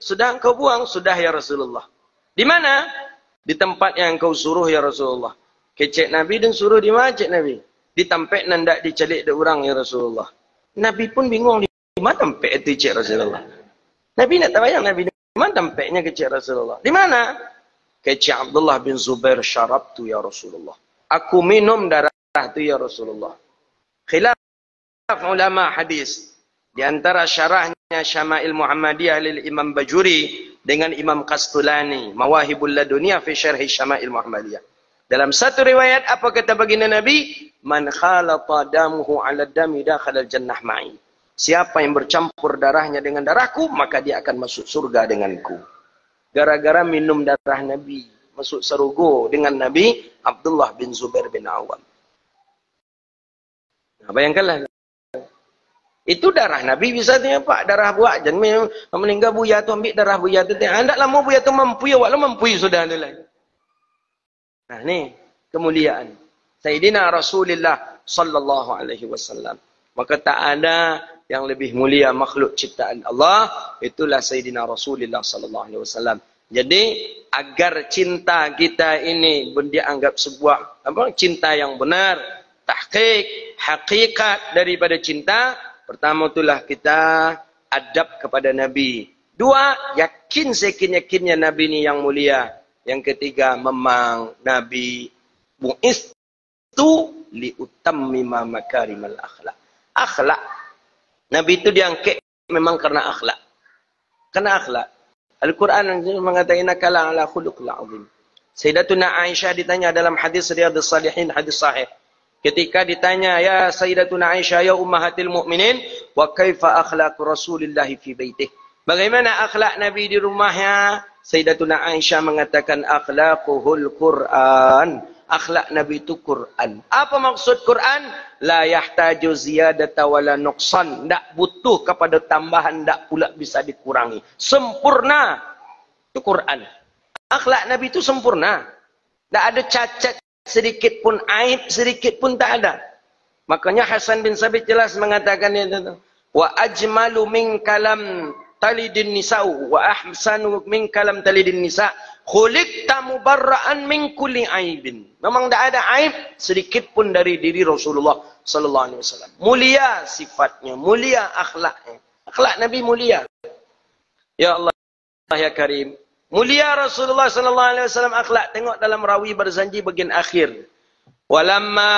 sudah engkau buang? Sudah ya Rasulullah. Di mana? Di tempat yang engkau suruh ya Rasulullah. Kecek Nabi dan suruh di mana cek Nabi? Ditampek nandak dicalik de orang ya Rasulullah. Nabi pun bingung. Di mana tampek itu cik Rasulullah? Nabi nak tabayang Nabi. Di mana tampeknya ke cik Rasulullah? Di mana? Ke cik Abdullah bin Zubair, syarab tu ya Rasulullah. Aku minum darah tu ya Rasulullah. Khilaf ulama hadis. Di antara syarahnya Syama'il Muhammadiyah lil Imam Bajuri dengan Imam Qastulani. Mawahibul Laduniyah fi syarhi Syama'il Muhammadiyah. Dalam satu riwayat, apa kata baginda Nabi? Man khalata damuhu ala dami dakhala al-jannah ma'i. Siapa yang bercampur darahnya dengan darahku, maka dia akan masuk surga denganku. Gara-gara minum darah Nabi, masuk surga dengan Nabi Abdullah bin Zubair bin Awam. Nah, bayangkanlah. Itu darah Nabi bisa tanya Pak, darah buat. Jangan meninggal buaya tu ambil darah buaya tu. Anda lama buaya tu mampu ya, walau mampu sudah ada lagi. Nah ni kemuliaan Sayyidina Rasulullah sallallahu alaihi wasallam. Maka tak ada yang lebih mulia makhluk ciptaan Allah, itulah Sayyidina Rasulullah sallallahu alaihi wasallam. Jadi agar cinta kita ini dianggap sebuah cinta yang benar, tahqiq, hakikat daripada cinta, pertama itulah kita adab kepada Nabi. Dua, yakin seyakin-yakinnya Nabi ini yang mulia. Yang ketiga, memang Nabi bu'istu liutammima makarimal akhlak. Akhlak. Nabi itu diangkat memang karena akhlak. Karena akhlak. Al-Quran mengatakan innaka la'ala khuluqil 'azim. Sayyidatuna Aisyah ditanya dalam hadis Riyadhus Shalihin, hadis sahih. Ketika ditanya, ya Sayyidatuna Aisyah, ya ummahatil mu'minin, wa kaifa akhlaq Rasulillah fi baitih? Bagaimana akhlak Nabi di rumahnya? Sayyidatuna Aisyah mengatakan akhlaquhul Quran. Akhlak Nabi itu Quran. Apa maksud Quran? La yahtaju ziyadata wala nuqsan. Tak butuh kepada tambahan, tak pula bisa dikurangi. Sempurna. Itu Quran. Akhlak Nabi itu sempurna. Tak ada cacat sedikit pun aib, sedikit pun tak ada. Makanya Hasan bin Sabit jelas mengatakan itu. Wa ajmalu min kalam talidin nisa'u wa ahsanu min kalam talidin nisa' khuliqta mubarra'an min kulli aibin. Memang tak ada aib sedikit pun dari diri Rasulullah sallallahu alaihi wasallam. Mulia sifatnya, mulia akhlaknya. Akhlak Nabi mulia. Ya Allah ya Karim. Mulia Rasulullah sallallahu alaihi wasallam akhlak. Tengok dalam Rawi Barzanji bagian akhir. Walamma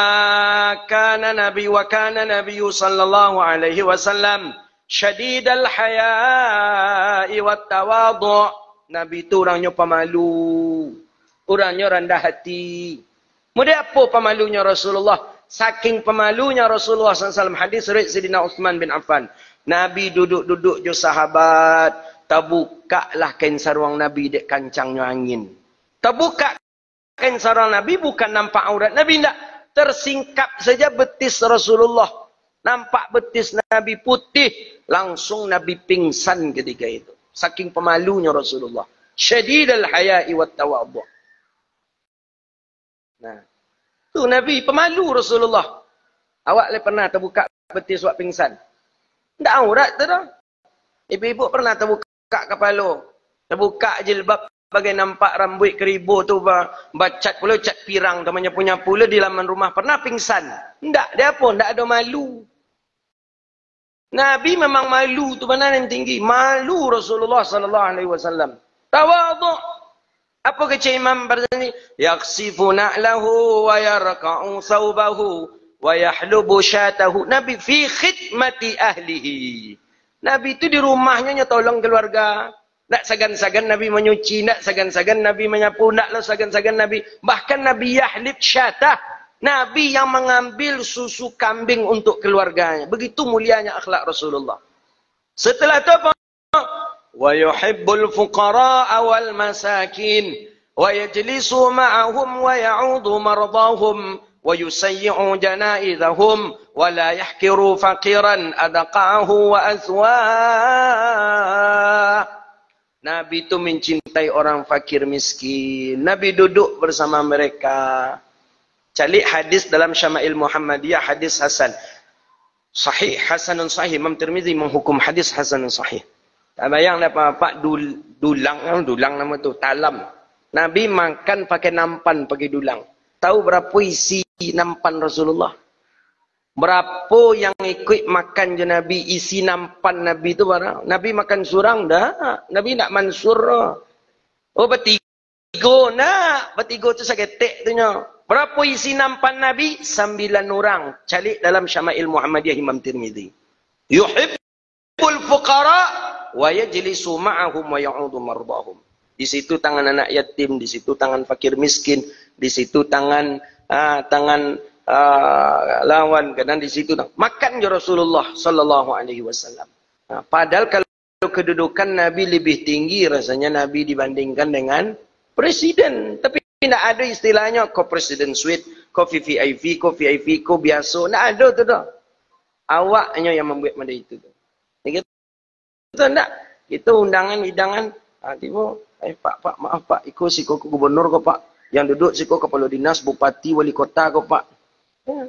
kana nabi wa kana nabiy sallallahu alaihi wasallam syadidal haya'i wat tawadhu'. Nabi itu orangnya pemalu. Orangnya rendah hati. Kemudian apa pemalunya Rasulullah? Saking pemalunya Rasulullah SAW. Hadis riwayat Sayyidina Uthman bin Affan. Nabi duduk-duduk je sahabat. Terbuka lah kain sarung Nabi dek kancangnya angin. Terbuka kain sarung Nabi bukan nampak aurat Nabi, tidak. Tersingkap saja betis Rasulullah. Nampak betis Nabi putih. Langsung Nabi pingsan ketika itu. Saking pemalunya Rasulullah. Syadidal haya'i wat tawadhu'. Nah, tu Nabi pemalu Rasulullah. Awak le pernah terbuka betis awak pingsan? Tak aurat tu dah. Ibu-ibu pernah terbuka kepala, terbuka jilbab bagai nampak rambut keribu tu, bacat pula cat pirang temannya punya pula di laman rumah. Pernah pingsan? Tak, dia pun tak ada malu. Nabi memang malu tu benar yang tinggi. Malu Rasulullah sallallahu alaihi wasallam. Tawadhu'. Apa kata Imam Barzani? Yaksifu na'lahu wa yarqa'u thawbahu wa yahlubu syatahu. Nabi fi khidmati ahlihi. Nabi itu di rumahnya tolong keluarga. Tak sagan-sagan Nabi menyuci, tak sagan-sagan Nabi menyapu, taklah sagan-sagan Nabi. Bahkan Nabi yahlib syatah. Nabi yang mengambil susu kambing untuk keluarganya. Begitu mulianya akhlak Rasulullah. Setelah itu apa? Wa yuhibbul fuqara'a wal masakin wa yajlisu ma'ahum wa ya'udu mardahum wa yusayyi'u janaizahum wa la yahkiru faqiran adaqahu wa aswa. Nabi itu mencintai orang fakir miskin. Nabi duduk bersama mereka. Cari hadis dalam Syama'il Muhammadiyah, hadis Hasan. Sahih, Hasanun Sahih. Imam Tirmizi menghukum hadis Hasanun Sahih. Tak bayang apa-apa, dulang nama tu, talam. Nabi makan pakai nampan, pakai dulang. Tahu berapa isi nampan Rasulullah? Berapa yang ikut makan je Nabi, isi nampan Nabi tu barang? Nabi makan surang dah. Nabi nak mansur. Oh, bertiga nak. Bertiga tu seketek tu nya. Berapa isi nampan Nabi? 9 orang. Calik dalam Syama'il Muhammadiyah Imam Tirmizi. Yuhibbul fuqara wa yajlisu ma'ahum wa ya'udu mardahum. Di situ tangan anak yatim, di situ tangan fakir miskin, di situ tangan lawan, kadang di situ makan je Rasulullah sallallahu alaihi wasallam. Padahal kalau kedudukan Nabi lebih tinggi rasanya Nabi dibandingkan dengan presiden, tapi tidak ada istilahnya ko presiden suite, ko VIP, ko VIP, ko biasa, tidak ada tu dah. Awaknya yang membuat benda itu tu. Kita tak, kita undangan-undangan, tiba, pak, maaf pak, ikut siko gubernur ko pak, yang duduk siko kepala dinas, bupati, wali kota ko pak. Ya.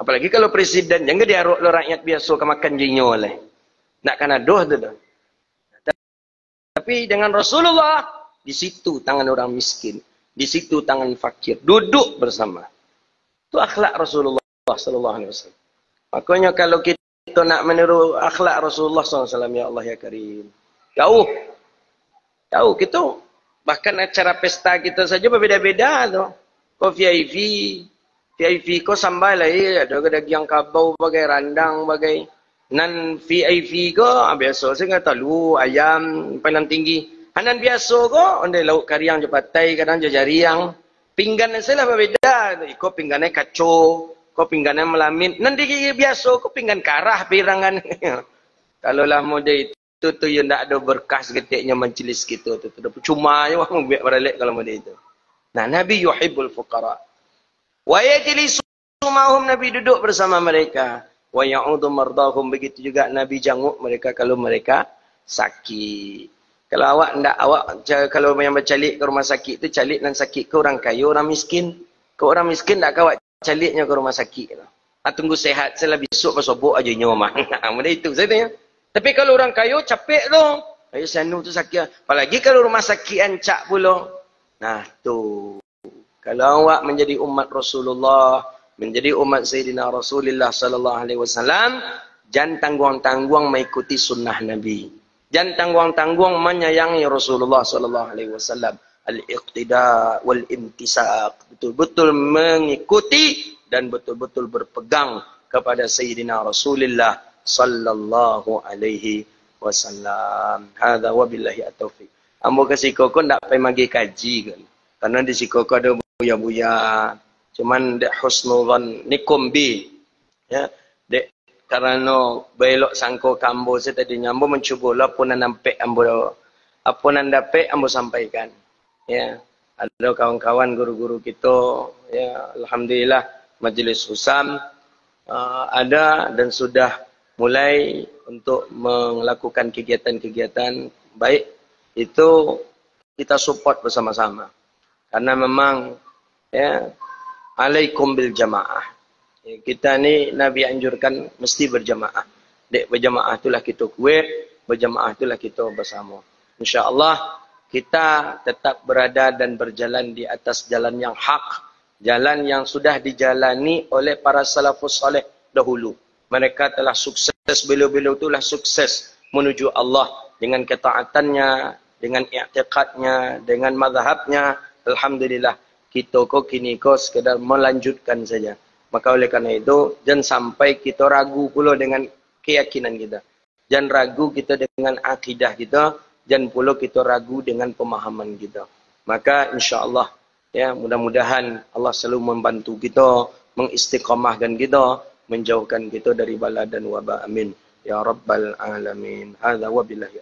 Apalagi kalau presiden, jangan diaruk lo rakyat biasa ke makan jinyo oleh. Nak kena doh tu dah. Tapi dengan Rasulullah, di situ tangan orang miskin, di situ tangan fakir, duduk bersama. Itu akhlak Rasulullah sallallahu alaihi wasallam. Makanya kalau kita nak meniru akhlak Rasulullah sallallahu alaihi wasallam, ya Allah ya Karim. Tahu kita bahkan acara pesta kita saja berbeza-beza tu. Kau VIP ko sambal lah, ada daging kabau bagai randang bagai nan VIP ko biasa saya kata lu ayam paling tinggi. Hanan biasa ko onde lauk kariang je patai kadang je jariang. Pinggan saya lah berbeza. Iko pinggannya kaco, ko pinggannya melamin. Nan di biasa ko pinggan karah pirangan. Kalau lah model itu tu yang tak ada berkas getiknya mencelis gitu tu. Cuma je orang biar beralik kalau model itu. Nah, Nabi yuhibbul fuqara. Wa yajlisu ma'hum, Nabi duduk bersama mereka. Wa ya'udu mardahum, begitu juga Nabi janguk mereka kalau mereka sakit. Kalau awak kalau yang bercalik ke rumah sakit tu, calik dan sakit ke orang kaya, orang miskin. Ke orang miskin tak kawat caliknya ke rumah sakit. Tunggu sehat, saya besok bersobok aja nyoma. Benda itu saja. Tapi kalau orang kaya, capek tu. Ayo sanu tu sakit. Apalagi kalau rumah sakit ancak pula. Nah tu. Kalau awak menjadi umat Rasulullah, menjadi umat Sayyidina Rasulullah sallallahu alaihi wasallam, jangan tangguang-tangguang mengikuti sunnah Nabi. Jangan tangguang-tangguang menyayangi Rasulullah sallallahu alaihi wasallam. Al-iqtida wal imtisak. Betul-betul mengikuti dan betul-betul berpegang kepada Sayyidina Rasulullah sallallahu alaihi wasallam. Hadza wabillahi at-taufiq. Ambo kasih koko ndak payah magi kaji kan. Karena di si koko ada buya-buya. Cuman dek husnuzan nikum bi. Ya, dek karena belok sangko kambo saya tadi nyambo mencubalah pun nampak ambo apa nan dapat ambo sampaikan. Ya, ada kawan-kawan guru-guru kita, ya alhamdulillah Majlis Husam ada dan sudah mulai untuk melakukan kegiatan-kegiatan baik itu kita support bersama-sama. Karena memang ya alaikum bil jamaah. Ya, kita ni Nabi anjurkan mesti berjamaah. Dek berjamaah itulah kita kuat, berjamaah itulah kita bersama. Insya-Allah kita tetap berada dan berjalan di atas jalan yang hak. Jalan yang sudah dijalani oleh para salafus saleh dahulu. Mereka telah sukses, beliau-beliau itulah sukses menuju Allah. Dengan ketaatannya, dengan i'tiqadnya, dengan mazhabnya. Alhamdulillah. Kita kok kini kok sekadar melanjutkan saja. Maka oleh karena itu, jangan sampai kita ragu pula dengan keyakinan kita. Jangan ragu kita dengan akidah kita. Dan pula kita ragu dengan pemahaman kita. Maka insya-Allah ya mudah-mudahan Allah selalu membantu kita, mengistiqamahkan kita, menjauhkan kita dari bala dan wabak. Amin ya rabbal alamin. Hadza wabillahi